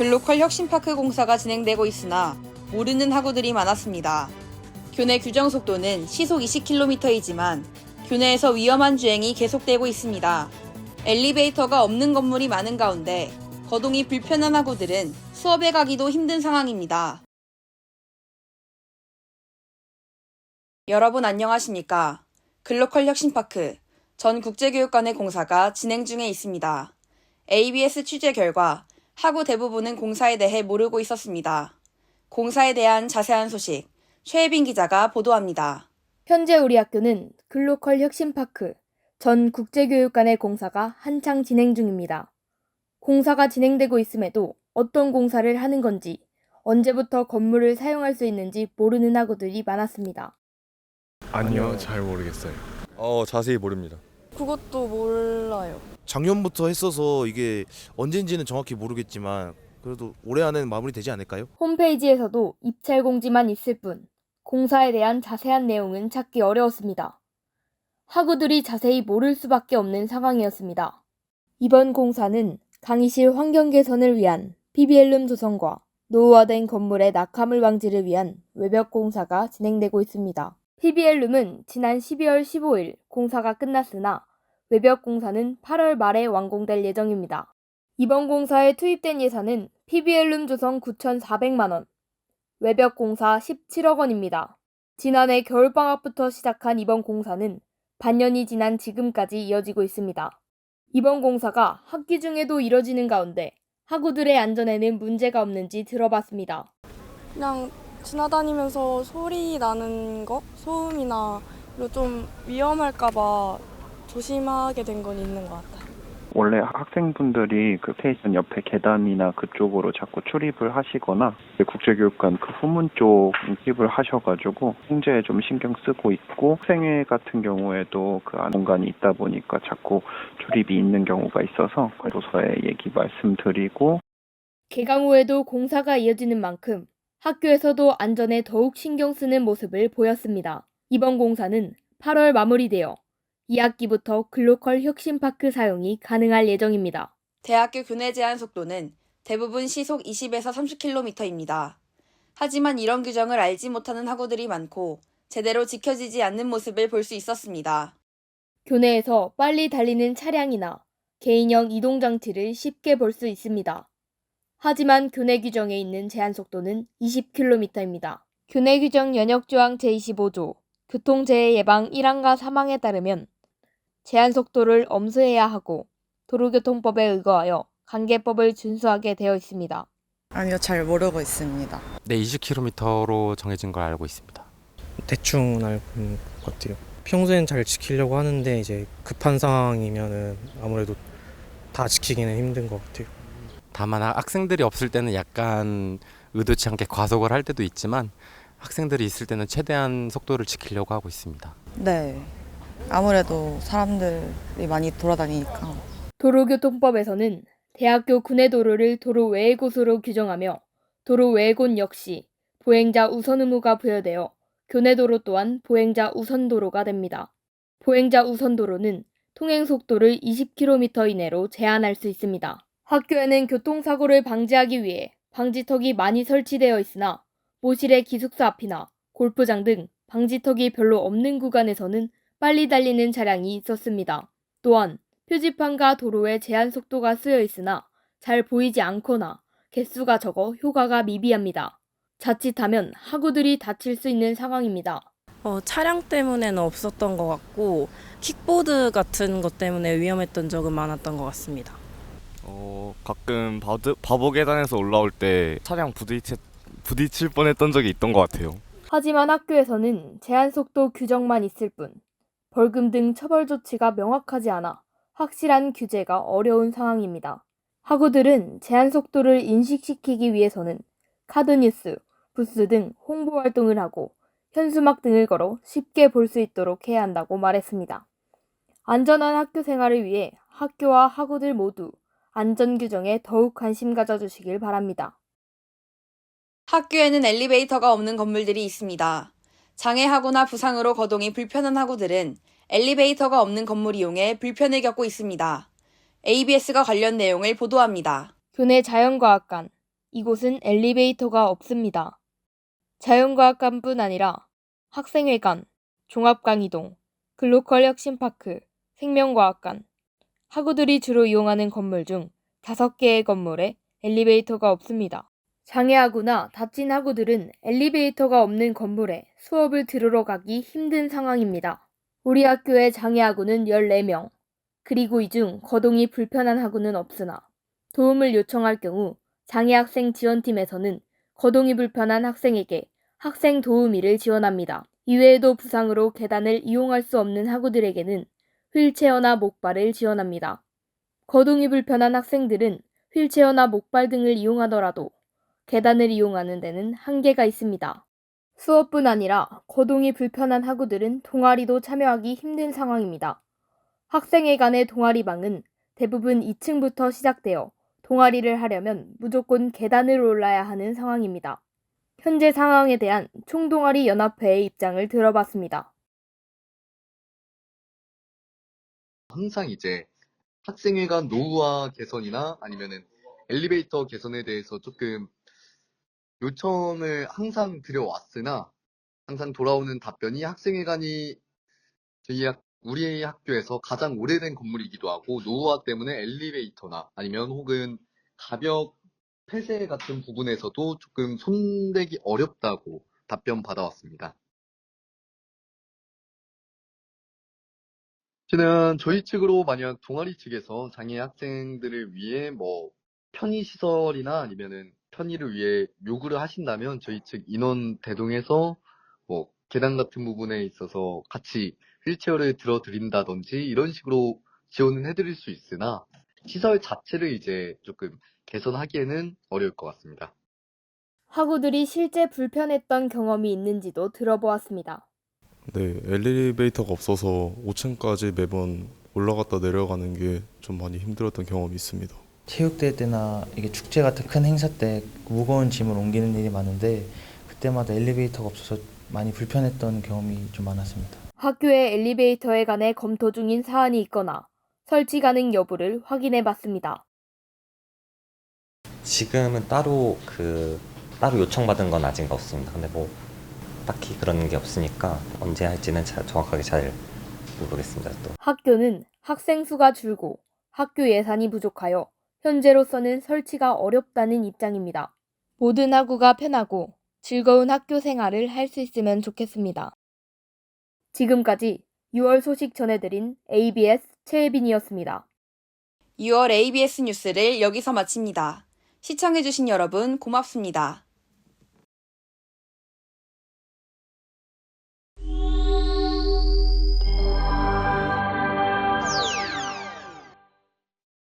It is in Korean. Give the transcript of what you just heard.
글로컬 혁신파크 공사가 진행되고 있으나 모르는 학우들이 많았습니다. 교내 규정 속도는 시속 20km이지만 교내에서 위험한 주행이 계속되고 있습니다. 엘리베이터가 없는 건물이 많은 가운데 거동이 불편한 학우들은 수업에 가기도 힘든 상황입니다. 여러분 안녕하십니까? 글로컬 혁신파크 전 국제교육관의 공사가 진행 중에 있습니다. ABS 취재 결과 학우 대부분은 공사에 대해 모르고 있었습니다. 공사에 대한 자세한 소식 최혜빈 기자가 보도합니다. 현재 우리 학교는 글로컬 혁신파크 전 국제교육관의 공사가 한창 진행 중입니다. 공사가 진행되고 있음에도 어떤 공사를 하는 건지, 언제부터 건물을 사용할 수 있는지 모르는 학우들이 많았습니다. 아니요, 잘 모르겠어요. 자세히 모릅니다. 그것도 몰라요. 작년부터 했어서 이게 언젠지는 정확히 모르겠지만 그래도 올해 안에는 마무리되지 않을까요? 홈페이지에서도 입찰 공지만 있을 뿐 공사에 대한 자세한 내용은 찾기 어려웠습니다. 학우들이 자세히 모를 수밖에 없는 상황이었습니다. 이번 공사는 강의실 환경 개선을 위한 PBL룸 조성과 노후화된 건물의 낙하물 방지를 위한 외벽 공사가 진행되고 있습니다. PBL룸은 지난 12월 15일 공사가 끝났으나 외벽 공사는 8월 말에 완공될 예정입니다. 이번 공사에 투입된 예산은 PBL룸 조성 9,400만 원, 외벽 공사 17억 원입니다. 지난해 겨울방학부터 시작한 이번 공사는 반년이 지난 지금까지 이어지고 있습니다. 이번 공사가 학기 중에도 이뤄지는 가운데 학우들의 안전에는 문제가 없는지 들어봤습니다. 그냥 지나다니면서 소리 나는 거? 소음이나 좀 위험할까봐 조심하게 된 건 있는 것 같아요. 원래 학생분들이 그 스테이션 옆에 계단이나 그쪽으로 자꾸 출입을 하시거나 국제교육관 그 후문 쪽 출입을 하셔가지고 홍제에 좀 신경 쓰고 있고 학생회 같은 경우에도 그 안 공간이 있다 보니까 자꾸 출입이 있는 경우가 있어서 도서에 얘기 말씀드리고 개강 후에도 공사가 이어지는 만큼 학교에서도 안전에 더욱 신경 쓰는 모습을 보였습니다. 이번 공사는 8월 마무리되어 2학기부터 글로컬 혁신파크 사용이 가능할 예정입니다. 대학교 교내 제한 속도는 대부분 시속 20에서 30km입니다. 하지만 이런 규정을 알지 못하는 학우들이 많고 제대로 지켜지지 않는 모습을 볼 수 있었습니다. 교내에서 빨리 달리는 차량이나 개인형 이동장치를 쉽게 볼 수 있습니다. 하지만 교내 규정에 있는 제한 속도는 20km입니다. 교내 규정 연역조항 제25조 교통재해 예방 1항과 3항에 따르면 제한 속도를 엄수해야 하고 도로교통법에 의거하여 관계법을 준수하게 되어 있습니다. 아니요, 잘 모르고 있습니다. 네, 20km로 정해진 걸 알고 있습니다. 대충 알고 있는 것 같아요. 평소엔 잘 지키려고 하는데 이제 급한 상황이면은 아무래도 다 지키기는 힘든 것 같아요. 다만 학생들이 없을 때는 약간 의도치 않게 과속을 할 때도 있지만 학생들이 있을 때는 최대한 속도를 지키려고 하고 있습니다. 네, 아무래도 사람들이 많이 돌아다니니까. 도로교통법에서는 대학교 구내 도로를 도로 외의 곳으로 규정하며 도로 외의 곳 역시 보행자 우선 의무가 부여되어 교내 도로 또한 보행자 우선 도로가 됩니다. 보행자 우선 도로는 통행 속도를 20km 이내로 제한할 수 있습니다. 학교에는 교통사고를 방지하기 위해 방지턱이 많이 설치되어 있으나 모실의 기숙사 앞이나 골프장 등 방지턱이 별로 없는 구간에서는 빨리 달리는 차량이 있었습니다. 또한 표지판과 도로에 제한 속도가 쓰여 있으나 잘 보이지 않거나 개수가 적어 효과가 미비합니다. 자칫하면 학우들이 다칠 수 있는 상황입니다. 차량 때문에는 없었던 것 같고 킥보드 같은 것 때문에 위험했던 적은 많았던 것 같습니다. 가끔 바보 계단에서 올라올 때 차량 부딪힐 뻔했던 적이 있던 것 같아요. 하지만 학교에서는 제한 속도 규정만 있을 뿐 벌금 등 처벌 조치가 명확하지 않아 확실한 규제가 어려운 상황입니다. 학우들은 제한 속도를 인식시키기 위해서는 카드뉴스, 부스 등 홍보 활동을 하고 현수막 등을 걸어 쉽게 볼 수 있도록 해야 한다고 말했습니다. 안전한 학교 생활을 위해 학교와 학우들 모두 안전 규정에 더욱 관심 가져주시길 바랍니다. 학교에는 엘리베이터가 없는 건물들이 있습니다. 장애하거나 부상으로 거동이 불편한 학우들은 엘리베이터가 없는 건물 이용에 불편을 겪고 있습니다. ABS가 관련 내용을 보도합니다. 교내 자연과학관 이곳은 엘리베이터가 없습니다. 자연과학관뿐 아니라 학생회관, 종합강의동, 글로컬 혁신파크, 생명과학관, 학우들이 주로 이용하는 건물 중 5개의 건물에 엘리베이터가 없습니다. 장애하거나 다친 학우들은 엘리베이터가 없는 건물에 수업을 들으러 가기 힘든 상황입니다. 우리 학교의 장애학우는 14명, 그리고 이 중 거동이 불편한 학우는 없으나 도움을 요청할 경우 장애학생 지원팀에서는 거동이 불편한 학생에게 학생 도우미를 지원합니다. 이외에도 부상으로 계단을 이용할 수 없는 학우들에게는 휠체어나 목발을 지원합니다. 거동이 불편한 학생들은 휠체어나 목발 등을 이용하더라도 계단을 이용하는 데는 한계가 있습니다. 수업뿐 아니라 거동이 불편한 학우들은 동아리도 참여하기 힘든 상황입니다. 학생회관의 동아리방은 대부분 2층부터 시작되어 동아리를 하려면 무조건 계단을 올라야 하는 상황입니다. 현재 상황에 대한 총동아리 연합회의 입장을 들어봤습니다. 항상 이제 학생회관 노후화 개선이나 아니면은 엘리베이터 개선에 대해서 조금 요청을 항상 드려왔으나 항상 돌아오는 답변이 학생회관이 우리 학교에서 가장 오래된 건물이기도 하고 노후화 때문에 엘리베이터나 아니면 혹은 가벽 폐쇄 같은 부분에서도 조금 손대기 어렵다고 답변 받아왔습니다. 저희 측으로 만약 동아리 측에서 장애 학생들을 위해 편의시설이나 아니면은 편의를 위해 요구를 하신다면 저희 측 인원 대동해서 계단 같은 부분에 있어서 같이 휠체어를 들어드린다든지 이런 식으로 지원은 해드릴 수 있으나 시설 자체를 이제 조금 개선하기에는 어려울 것 같습니다. 학우들이 실제 불편했던 경험이 있는지도 들어보았습니다. 네, 엘리베이터가 없어서 5층까지 매번 올라갔다 내려가는 게 좀 많이 힘들었던 경험이 있습니다. 체육대회 때나 이게 축제 같은 큰 행사 때 무거운 짐을 옮기는 일이 많은데 그때마다 엘리베이터가 없어서 많이 불편했던 경험이 좀 많았습니다. 학교의 엘리베이터에 관해 검토 중인 사안이 있거나 설치 가능 여부를 확인해 봤습니다. 지금은 따로 요청받은 건 아직 없습니다. 근데 딱히 그런 게 없으니까 언제 할지는 정확하게 잘 모르겠습니다. 또 학교는 학생 수가 줄고 학교 예산이 부족하여 현재로서는 설치가 어렵다는 입장입니다. 모든 학우가 편하고 즐거운 학교 생활을 할 수 있으면 좋겠습니다. 지금까지 6월 소식 전해드린 ABS 최혜빈이었습니다. 6월 ABS 뉴스를 여기서 마칩니다. 시청해주신 여러분 고맙습니다.